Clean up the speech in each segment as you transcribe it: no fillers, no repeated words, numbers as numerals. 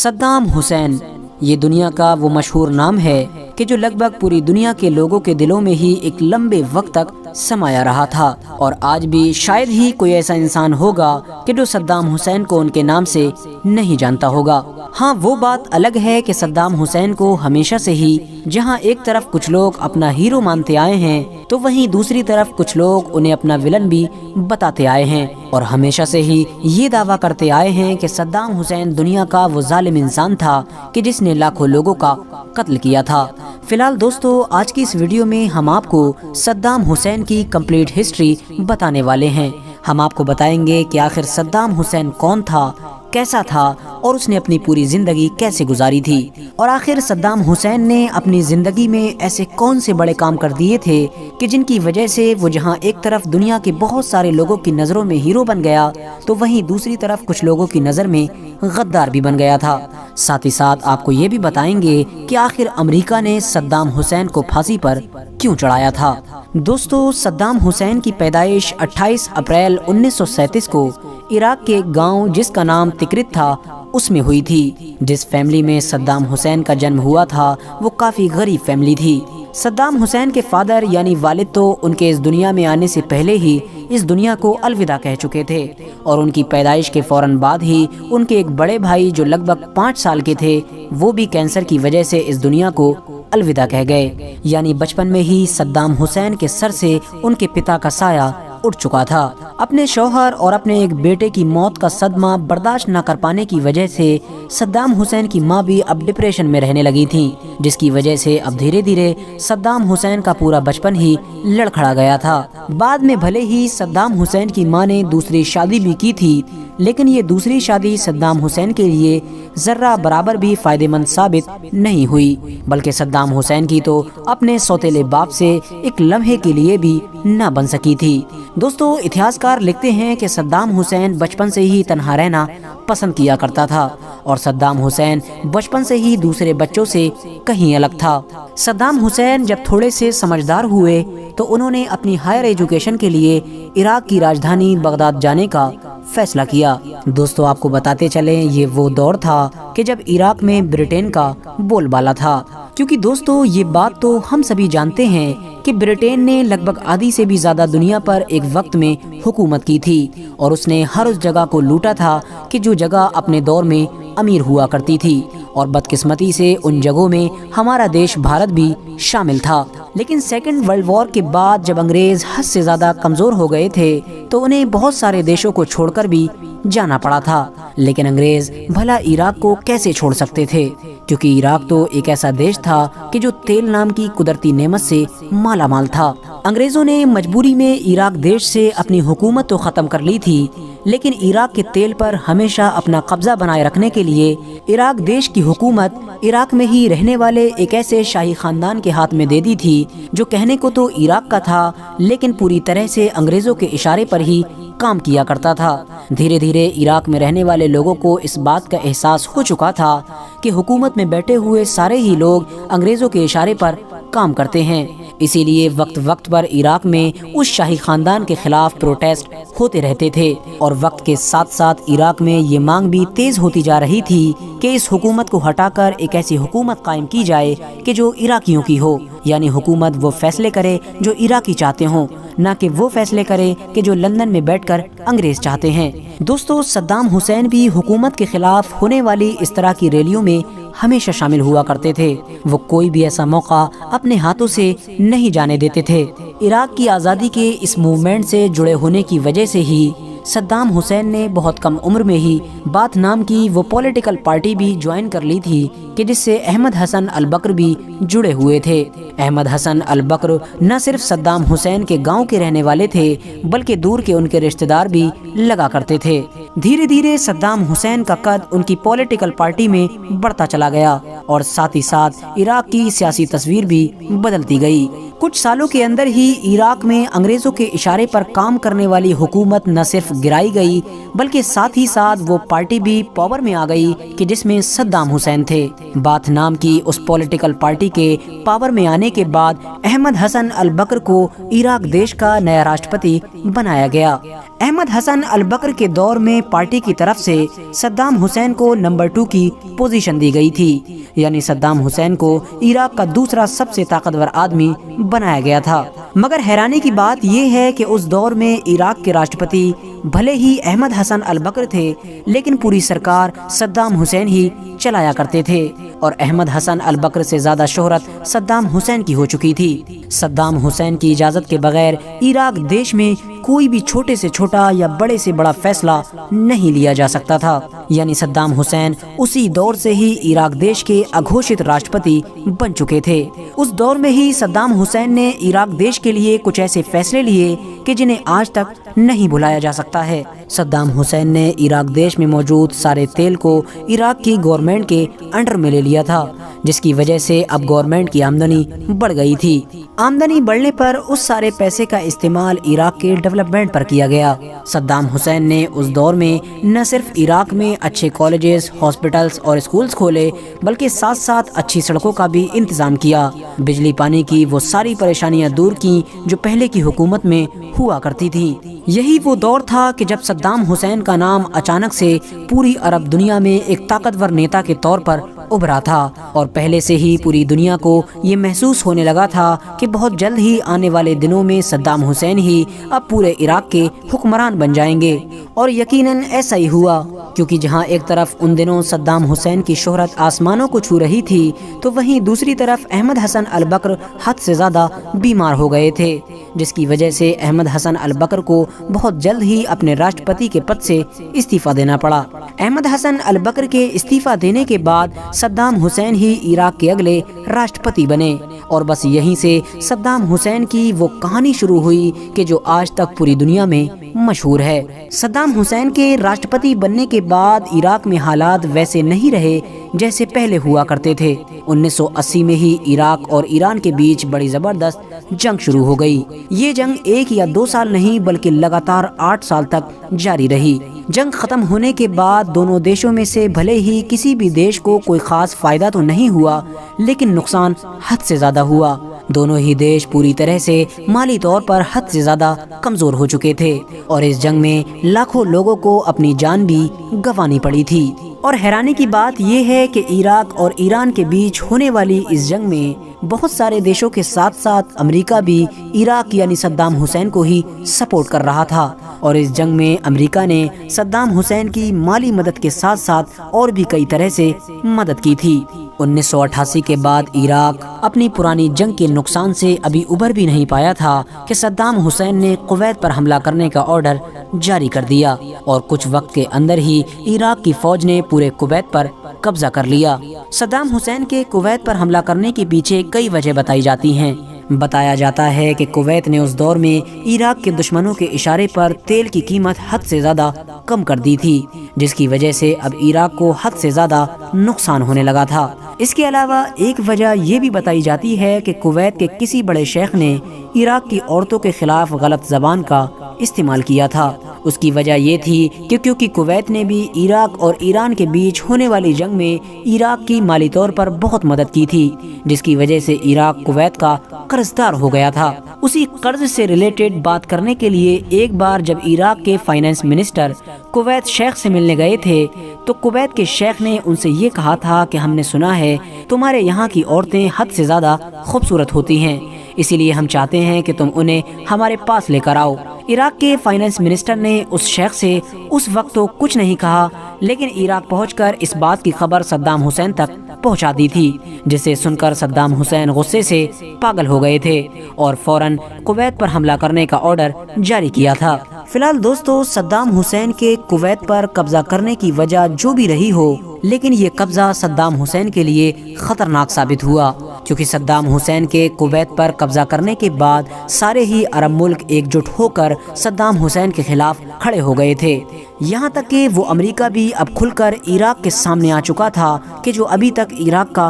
Saddam Hussein یہ دنیا کا وہ مشہور نام ہے کہ جو لگ بھگ پوری دنیا کے لوگوں کے دلوں میں ہی ایک لمبے وقت تک سمایا رہا تھا، اور آج بھی شاید ہی کوئی ایسا انسان ہوگا کہ جو صدام حسین کو ان کے نام سے نہیں جانتا ہوگا۔ ہاں، وہ بات الگ ہے کہ صدام حسین کو ہمیشہ سے ہی جہاں ایک طرف کچھ لوگ اپنا ہیرو مانتے آئے ہیں تو وہیں دوسری طرف کچھ لوگ انہیں اپنا ولن بھی بتاتے آئے ہیں، اور ہمیشہ سے ہی یہ دعویٰ کرتے آئے ہیں کہ صدام حسین دنیا کا وہ ظالم انسان تھا کہ جس نے لاکھوں لوگوں کا قتل کیا تھا۔ فی الحال دوستو، آج کی اس ویڈیو میں ہم آپ کو صدام حسین کی کمپلیٹ ہسٹری بتانے والے ہیں۔ ہم آپ کو بتائیں گے کہ آخر صدام حسین کون تھا، کیسا تھا، اور اس نے اپنی پوری زندگی کیسے گزاری تھی، اور آخر صدام حسین نے اپنی زندگی میں ایسے کون سے بڑے کام کر دیے تھے کہ جن کی وجہ سے وہ جہاں ایک طرف دنیا کے بہت سارے لوگوں کی نظروں میں ہیرو بن گیا تو وہیں دوسری طرف کچھ لوگوں کی نظر میں غدار بھی بن گیا تھا۔ ساتھ ہی ساتھ آپ کو یہ بھی بتائیں گے کہ آخر امریکہ نے صدام حسین کو پھانسی پر کیوں چڑھایا تھا۔ دوستو، صدام حسین کی پیدائش 28 اپریل 1937 کو عراق کے گاؤں جس کا نام تکرت تھا اس میں ہوئی تھی۔ جس فیملی میں صدام حسین کا جنم ہوا تھا وہ کافی غریب فیملی تھی۔ صدام حسین کے فادر یعنی والد تو ان کے اس دنیا میں آنے سے پہلے ہی اس دنیا کو الوداع کہہ چکے تھے، اور ان کی پیدائش کے فوراً بعد ہی ان کے ایک بڑے بھائی جو لگ بھگ 5 سال کے تھے وہ بھی کینسر کی وجہ سے اس دنیا کو الوداع کہہ گئے، یعنی بچپن میں ہی صدام حسین کے سر سے ان کے پتا کا سایہ اٹھ چکا تھا۔ اپنے شوہر اور اپنے ایک بیٹے کی موت کا صدمہ برداشت نہ کر پانے کی وجہ سے صدام حسین کی ماں بھی اب ڈپریشن میں رہنے لگی تھی، جس کی وجہ سے اب دھیرے دھیرے صدام حسین کا پورا بچپن ہی لڑکھڑا گیا تھا۔ بعد میں بھلے ہی صدام حسین کی ماں نے دوسری شادی بھی کی تھی، لیکن یہ دوسری شادی صدام حسین کے لیے ذرہ برابر بھی فائدہ مند ثابت نہیں ہوئی، بلکہ صدام حسین کی تو اپنے سوتیلے باپ سے ایک لمحے کے لیے بھی نہ بن سکی تھی۔ دوستو، اتہاسکار لکھتے ہیں کہ صدام حسین بچپن سے ہی تنہا رہنا پسند کیا کرتا تھا، اور صدام حسین بچپن سے ہی دوسرے بچوں سے کہیں الگ تھا۔ صدام حسین جب تھوڑے سے سمجھدار ہوئے تو انہوں نے اپنی ہائر ایجوکیشن کے لیے عراق کی راجدھانی بغداد جانے کا فیصلہ کیا۔ دوستو، آپ کو بتاتے چلیں یہ وہ دور تھا کہ جب عراق میں برٹین کا بول بالا تھا، کیونکہ دوستو یہ بات تو ہم سبھی جانتے ہیں کہ برٹین نے لگ بھگ آدھی سے بھی زیادہ دنیا پر ایک وقت میں حکومت کی تھی، اور اس نے ہر اس جگہ کو لوٹا تھا کہ جو جگہ اپنے دور میں امیر ہوا کرتی تھی، اور بدقسمتی سے ان جگہوں میں ہمارا دیش بھارت بھی شامل تھا۔ لیکن سیکنڈ ورلڈ وار کے بعد جب انگریز حد سے زیادہ کمزور ہو گئے تھے تو انہیں بہت سارے دیشوں کو چھوڑ کر بھی جانا پڑا تھا، لیکن انگریز بھلا عراق کو کیسے چھوڑ سکتے تھے، کیونکہ عراق تو ایک ایسا دیش تھا کہ جو تیل نام کی قدرتی نعمت سے مالا مال تھا۔ انگریزوں نے مجبوری میں عراق دیش سے اپنی حکومت تو ختم کر لی تھی، لیکن عراق کے تیل پر ہمیشہ اپنا قبضہ بنائے رکھنے کے لیے عراق دیش کی حکومت عراق میں ہی رہنے والے ایک ایسے شاہی خاندان کے ہاتھ میں دے دی تھی جو کہنے کو تو عراق کا تھا لیکن پوری طرح سے انگریزوں کے اشارے پر ہی کام کیا کرتا تھا۔ دھیرے دھیرے عراق میں رہنے والے لوگوں کو اس بات کا احساس ہو چکا تھا کہ حکومت میں بیٹھے ہوئے سارے ہی لوگ انگریزوں کے اشارے پر کام کرتے ہیں، اسی لیے وقت وقت پر عراق میں اس شاہی خاندان کے خلاف پروٹیسٹ ہوتے رہتے تھے، اور وقت کے ساتھ ساتھ عراق میں یہ مانگ بھی تیز ہوتی جا رہی تھی کہ اس حکومت کو ہٹا کر ایک ایسی حکومت قائم کی جائے کہ جو عراقیوں کی ہو، یعنی حکومت وہ فیصلے کرے جو عراقی چاہتے ہوں، نہ کہ وہ فیصلے کرے کہ جو لندن میں بیٹھ کر انگریز چاہتے ہیں۔ دوستو، صدام حسین بھی حکومت کے خلاف ہونے والی اس طرح کی ریلیوں میں ہمیشہ شامل ہوا کرتے تھے۔ وہ کوئی بھی ایسا موقع اپنے ہاتھوں سے نہیں جانے دیتے تھے۔ عراق کی آزادی کے اس موومنٹ سے جڑے ہونے کی وجہ سے ہی صدام حسین نے بہت کم عمر میں ہی بات نام کی وہ پولیٹیکل پارٹی بھی جوائن کر لی تھی کہ جس سے احمد حسن البکر بھی جڑے ہوئے تھے۔ احمد حسن البکر نہ صرف صدام حسین کے گاؤں کے رہنے والے تھے بلکہ دور کے ان کے رشتہ دار بھی لگا کرتے تھے۔ دھیرے دھیرے صدام حسین کا قد ان کی پولیٹیکل پارٹی میں بڑھتا چلا گیا، اور ساتھ ہی ساتھ عراق کی سیاسی تصویر بھی بدلتی گئی۔ کچھ سالوں کے اندر ہی عراق میں انگریزوں کے اشارے پر کام کرنے والی حکومت نہ صرف گرائی گئی بلکہ ساتھ ہی ساتھ وہ پارٹی بھی پاور میں آ گئی کہ جس میں صدام حسین تھے۔ باتھ نام کی اس پولیٹیکل پارٹی کے پاور میں آنے کے بعد احمد حسن البکر کو عراق دیش کا نیا راشٹرپتی بنایا گیا۔ احمد حسن البکر کے دور میں پارٹی کی طرف سے صدام حسین کو نمبر 2 کی پوزیشن دی گئی تھی، یعنی صدام حسین کو عراق کا دوسرا سب سے طاقتور آدمی بنایا گیا تھا۔ مگر حیرانی کی بات یہ ہے کہ اس دور میں عراق کے راشٹرپتی بھلے ہی احمد حسن البکر تھے، لیکن پوری سرکار صدام حسین ہی چلایا کرتے تھے، اور احمد حسن البکر سے زیادہ شہرت صدام حسین کی ہو چکی تھی۔ صدام حسین کی اجازت کے بغیر عراق دیش میں کوئی بھی چھوٹے سے چھوٹا یا بڑے سے بڑا فیصلہ نہیں لیا جا سکتا تھا، یعنی صدام حسین اسی دور سے ہی عراق دیش کے اگھوشت راشٹرپتی بن چکے تھے۔ اس دور میں ہی صدام حسین نے عراق دیش کے لیے کچھ ایسے فیصلے لیے کہ جنہیں آج تک نہیں بھلایا جا سکتا ہے۔ صدام حسین نے عراق دیش میں موجود سارے تیل کو عراق کی گورنمنٹ کے انڈر میں لے لیا تھا، جس کی وجہ سے اب گورنمنٹ کی آمدنی بڑھ گئی تھی۔ آمدنی بڑھنے پر اس سارے پیسے کا استعمال عراق کے ڈیولپمنٹ پر کیا گیا۔ صدام حسین نے اس دور میں نہ صرف عراق میں اچھے کالجز، ہاسپٹلز اور اسکولز کھولے، بلکہ ساتھ ساتھ اچھی سڑکوں کا بھی انتظام کیا۔ بجلی پانی کی وہ ساری پریشانیاں دور کی جو پہلے کی حکومت میں ہوا کرتی تھی۔ یہی وہ دور تھا کہ جب صدام حسین کا نام اچانک سے پوری عرب دنیا میں ایک طاقتور نیتا کے طور پر ابھرا تھا، اور پہلے سے ہی پوری دنیا کو یہ محسوس ہونے لگا تھا کہ بہت جلد ہی آنے والے دنوں میں صدام حسین ہی اب پورے عراق کے حکمران بن جائیں گے۔ اور یقیناً ایسا ہی ہوا، کیونکہ جہاں ایک طرف ان دنوں صدام حسین کی شہرت آسمانوں کو چھو رہی تھی، تو وہیں دوسری طرف احمد حسن البکر حد سے زیادہ بیمار ہو گئے تھے، جس کی وجہ سے احمد حسن البکر کو بہت جلد ہی اپنے راشٹرپتی کے پد سے استعفیٰ دینا پڑا۔ احمد حسن البکر کے استعفیٰ دینے کے بعد صدام حسین ہی عراق کے اگلے راشٹرپتی بنے، اور بس یہیں سے صدام حسین کی وہ کہانی شروع ہوئی کہ جو آج تک پوری دنیا میں مشہور ہے۔ صدام حسین کے راشٹرپتی بننے کے بعد عراق میں حالات ویسے نہیں رہے جیسے پہلے ہوا کرتے تھے۔ 1980 میں ہی عراق اور ایران کے بیچ بڑی زبردست جنگ شروع ہو گئی۔ یہ جنگ 1 یا 2 سال نہیں بلکہ لگاتار 8 سال تک جاری رہی۔ جنگ ختم ہونے کے بعد دونوں دیشوں میں سے بھلے ہی کسی بھی دیش کو کوئی خاص فائدہ تو نہیں ہوا، لیکن نقصان حد سے زیادہ ہوا۔ دونوں ہی دیش پوری طرح سے مالی طور پر حد سے زیادہ کمزور ہو چکے تھے، اور اس جنگ میں لاکھوں لوگوں کو اپنی جان بھی گنوانی پڑی تھی۔ اور حیرانی کی بات یہ ہے کہ عراق اور ایران کے بیچ ہونے والی اس جنگ میں بہت سارے دیشوں کے ساتھ ساتھ امریکہ بھی عراق یعنی صدام حسین کو ہی سپورٹ کر رہا تھا، اور اس جنگ میں امریکہ نے صدام حسین کی مالی مدد کے ساتھ ساتھ اور بھی کئی طرح سے مدد کی تھی۔ 1988 کے بعد عراق اپنی پرانی جنگ کے نقصان سے ابھی ابھر بھی نہیں پایا تھا کہ صدام حسین نے کویت پر حملہ کرنے کا آرڈر جاری کر دیا، اور کچھ وقت کے اندر ہی عراق کی فوج نے پورے کویت پر قبضہ کر لیا۔ صدام حسین کے کویت پر حملہ کرنے کے پیچھے کئی وجہ بتائی جاتی ہیں۔ بتایا جاتا ہے کہ کویت نے اس دور میں عراق کے دشمنوں کے اشارے پر تیل کی قیمت حد سے زیادہ کم کر دی تھی، جس کی وجہ سے اب عراق کو حد سے زیادہ نقصان ہونے لگا تھا۔ اس کے علاوہ ایک وجہ یہ بھی بتائی جاتی ہے کہ کویت کے کسی بڑے شیخ نے عراق کی عورتوں کے خلاف غلط زبان کا استعمال کیا تھا۔ اس کی وجہ یہ تھی کہ کیونکہ کویت نے بھی عراق اور ایران کے بیچ ہونے والی جنگ میں عراق کی مالی طور پر بہت مدد کی تھی، جس کی وجہ سے عراق کویت کا قرضدار ہو گیا تھا۔ اسی قرض سے ریلیٹڈ بات کرنے کے لیے ایک بار جب عراق کے فائنانس منسٹر کویت شیخ سے ملنے گئے تھے تو کویت کے شیخ نے ان سے یہ کہا تھا کہ ہم نے سنا ہے تمہارے یہاں کی عورتیں حد سے زیادہ خوبصورت ہوتی ہیں، اسی لیے ہم چاہتے ہیں کہ تم انہیں ہمارے پاس لے کر آؤ۔ عراق کے فائنانس منسٹر نے اس شیخ سے اس وقت تو کچھ نہیں کہا، لیکن عراق پہنچ کر اس بات کی خبر صدام حسین تک پہنچا دی تھی، جسے سن کر صدام حسین غصے سے پاگل ہو گئے تھے اور فوراً کویت پر حملہ کرنے کا آرڈر جاری کیا تھا۔ فی الحال دوستو، صدام حسین کے کویت پر قبضہ کرنے کی وجہ جو بھی رہی ہو، لیکن یہ قبضہ صدام حسین کے لیے خطرناک ثابت ہوا، کیونکہ صدام حسین کے کویت پر قبضہ کرنے کے بعد سارے ہی عرب ملک ایک جٹ ہو کر صدام حسین کے خلاف کھڑے ہو گئے تھے، یہاں تک کہ وہ امریکہ بھی اب کھل کر عراق کے سامنے آ چکا تھا کہ جو ابھی تک عراق کا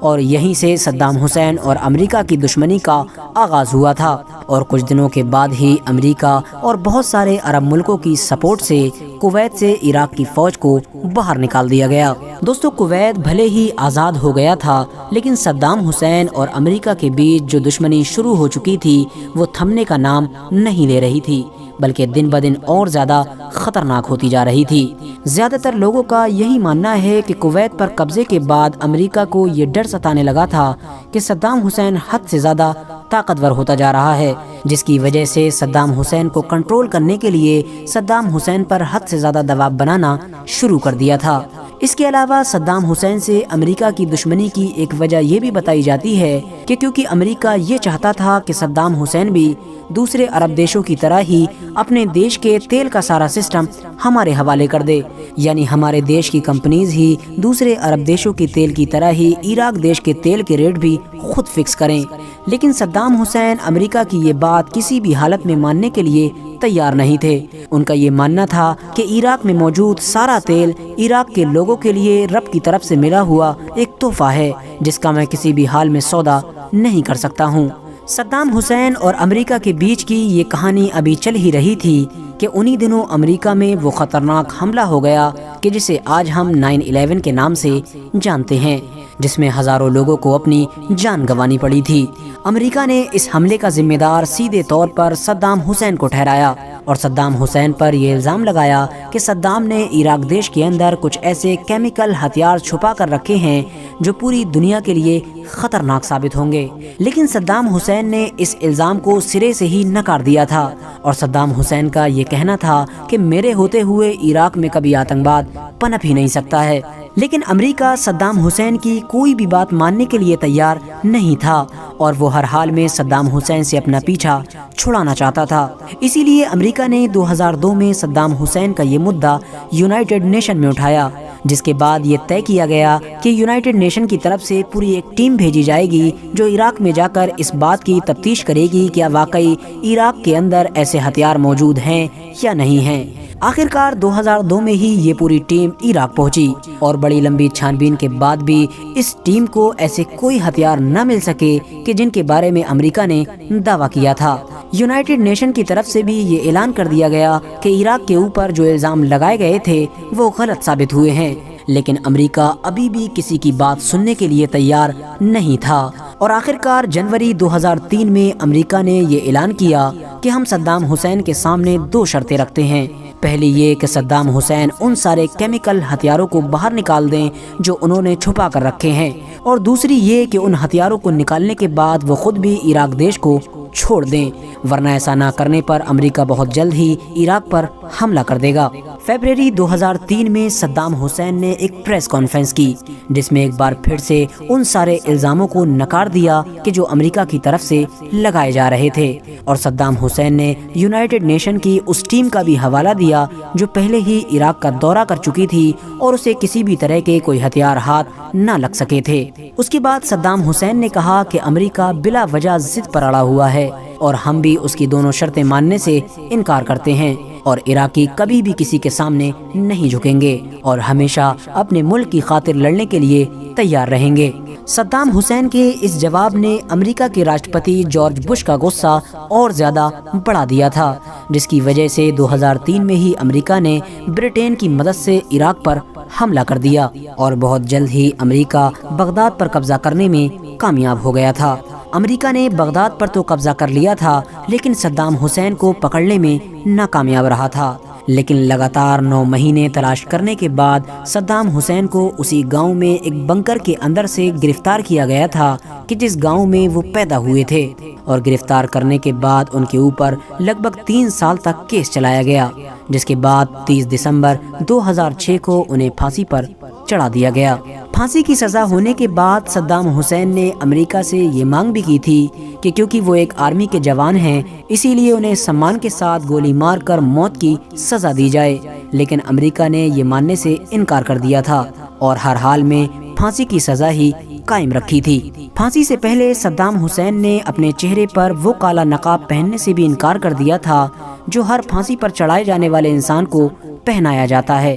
اور یہیں سے صدام حسین اور امریکہ کی دشمنی کا آغاز ہوا تھا، اور کچھ دنوں کے بعد ہی امریکہ اور بہت سارے عرب ملکوں کی سپورٹ سے کویت سے عراق کی فوج کو باہر نکال دیا گیا۔ دوستو، کویت بھلے ہی آزاد ہو گیا تھا، لیکن صدام حسین اور امریکہ کے بیچ جو دشمنی شروع ہو چکی تھی وہ تھمنے کا نام نہیں لے رہی تھی، بلکہ دن بدن اور زیادہ خطرناک ہوتی جا رہی تھی۔ زیادہ تر لوگوں کا یہی ماننا ہے کہ کویت پر قبضے کے بعد امریکہ کو یہ ڈر ستانے لگا تھا کہ صدام حسین حد سے زیادہ طاقتور ہوتا جا رہا ہے، جس کی وجہ سے صدام حسین کو کنٹرول کرنے کے لیے صدام حسین پر حد سے زیادہ دباؤ بنانا شروع کر دیا تھا۔ اس کے علاوہ صدام حسین سے امریکہ کی دشمنی کی ایک وجہ یہ بھی بتائی جاتی ہے کہ کیونکہ امریکہ یہ چاہتا تھا کہ صدام حسین بھی دوسرے عرب دیشوں کی طرح ہی اپنے دیش کے تیل کا سارا سسٹم ہمارے حوالے کر دے، یعنی ہمارے دیش کی کمپنیز ہی دوسرے عرب دیشوں کی تیل کی طرح ہی عراق دیش کے تیل کے ریٹ بھی خود فکس کریں۔ لیکن صدام حسین امریکہ کی یہ بات کسی بھی حالت میں ماننے کے لیے تیار نہیں تھے۔ ان کا یہ ماننا تھا کہ عراق میں موجود سارا تیل عراق کے لوگوں کے لیے رب کی طرف سے ملا ہوا ایک تحفہ ہے، جس کا میں کسی بھی حال میں سودا نہیں کر سکتا ہوں۔ صدام حسین اور امریکہ کے بیچ کی یہ کہانی ابھی چل ہی رہی تھی کہ انہی دنوں امریکہ میں وہ خطرناک حملہ ہو گیا کہ جسے آج ہم 9/11 کے نام سے جانتے ہیں، جس میں ہزاروں لوگوں کو اپنی جان گنوانی پڑی تھی۔ امریکہ نے اس حملے کا ذمہ دار سیدھے طور پر صدام حسین کو ٹھہرایا اور صدام حسین پر یہ الزام لگایا کہ صدام نے عراق دیش کے اندر کچھ ایسے کیمیکل ہتھیار چھپا کر رکھے ہیں جو پوری دنیا کے لیے خطرناک ثابت ہوں گے۔ لیکن صدام حسین نے اس الزام کو سرے سے ہی نکار دیا تھا، اور صدام حسین کا یہ کہنا تھا کہ میرے ہوتے ہوئے عراق میں کبھی آتنکواد پنپ ہی نہیں سکتا ہے۔ لیکن امریکہ صدام حسین کی کوئی بھی بات ماننے کے لیے تیار نہیں تھا، اور وہ ہر حال میں صدام حسین سے اپنا پیچھا چھڑانا چاہتا تھا۔ اسی لیے امریکہ نے 2002 میں صدام حسین کا یہ مدعا یونائٹڈ نیشن میں اٹھایا، جس کے بعد یہ طے کیا گیا کہ یونائٹڈ نیشن کی طرف سے پوری ایک ٹیم بھیجی جائے گی جو عراق میں جا کر اس بات کی تفتیش کرے گی کہ واقعی عراق کے اندر ایسے ہتھیار موجود ہیں یا نہیں ہیں۔ آخرکار 2002 میں ہی یہ پوری ٹیم عراق پہنچی، اور بڑی لمبی چھان بین کے بعد بھی اس ٹیم کو ایسے کوئی ہتھیار نہ مل سکے کہ جن کے بارے میں امریکہ نے دعویٰ کیا تھا۔ یونائٹڈ نیشن کی طرف سے بھی یہ اعلان کر دیا گیا کہ عراق کے اوپر جو الزام لگائے گئے تھے وہ غلط ثابت ہوئے ہیں، لیکن امریکہ ابھی بھی کسی کی بات سننے کے لیے تیار نہیں تھا، اور آخرکار جنوری 2003 میں امریکہ نے یہ اعلان کیا کہ ہم صدام حسین کے سامنے 2 شرطیں رکھتے ہیں۔ پہلی یہ کہ صدام حسین ان سارے کیمیکل ہتھیاروں کو باہر نکال دیں جو انہوں نے چھپا کر رکھے ہیں، اور دوسری یہ کہ ان ہتھیاروں کو نکالنے کے بعد وہ خود بھی عراق دیش کو چھوڑ دیں، ورنہ ایسا نہ کرنے پر امریکہ بہت جلد ہی عراق پر حملہ کر دے گا۔ فروری 2003 میں صدام حسین نے ایک پریس کانفرنس کی، جس میں ایک بار پھر سے ان سارے الزاموں کو نکار دیا کہ جو امریکہ کی طرف سے لگائے جا رہے تھے، اور صدام حسین نے یونائٹڈ نیشن کی اس ٹیم کا بھی حوالہ دیا جو پہلے ہی عراق کا دورہ کر چکی تھی اور اسے کسی بھی طرح کے کوئی ہتھیار ہاتھ نہ لگ سکے تھے۔ اس کے بعد صدام حسین نے کہا کہ امریکہ بلا وجہ ضد پر اڑا ہوا ہے، اور ہم بھی اس کی دونوں شرطیں ماننے سے انکار کرتے ہیں، اور عراقی کبھی بھی کسی کے سامنے نہیں جھکیں گے اور ہمیشہ اپنے ملک کی خاطر لڑنے کے لیے تیار رہیں گے۔ صدام حسین کے اس جواب نے امریکہ کے راشٹرپتی جارج بش کا غصہ اور زیادہ بڑھا دیا تھا، جس کی وجہ سے 2003 میں ہی امریکہ نے برٹین کی مدد سے عراق پر حملہ کر دیا، اور بہت جلد ہی امریکہ بغداد پر قبضہ کرنے میں کامیاب ہو گیا تھا۔ امریکہ نے بغداد پر تو قبضہ کر لیا تھا، لیکن صدام حسین کو پکڑنے میں ناکامیاب رہا تھا۔ لیکن لگاتار 9 مہینے تلاش کرنے کے بعد صدام حسین کو اسی گاؤں میں ایک بنکر کے اندر سے گرفتار کیا گیا تھا کہ جس گاؤں میں وہ پیدا ہوئے تھے، اور گرفتار کرنے کے بعد ان کے اوپر لگ بھگ 3 سال تک کیس چلایا گیا، جس کے بعد 30 دسمبر 2006 کو انہیں پھانسی پر چڑھا دیا گیا۔ پھانسی کی سزا ہونے کے بعد صدام حسین نے امریکہ سے یہ مانگ بھی کی تھی کہ کیونکہ وہ ایک آرمی کے جوان ہیں اسی لیے انہیں سمان کے ساتھ گولی مار کر موت کی سزا دی جائے، لیکن امریکہ نے یہ ماننے سے انکار کر دیا تھا اور ہر حال میں پھانسی کی سزا ہی قائم رکھی تھی۔ پھانسی سے پہلے صدام حسین نے اپنے چہرے پر وہ کالا نقاب پہننے سے بھی انکار کر دیا تھا جو ہر پھانسی پر چڑھائے جانے والے انسان کو پہنایا جاتا ہے۔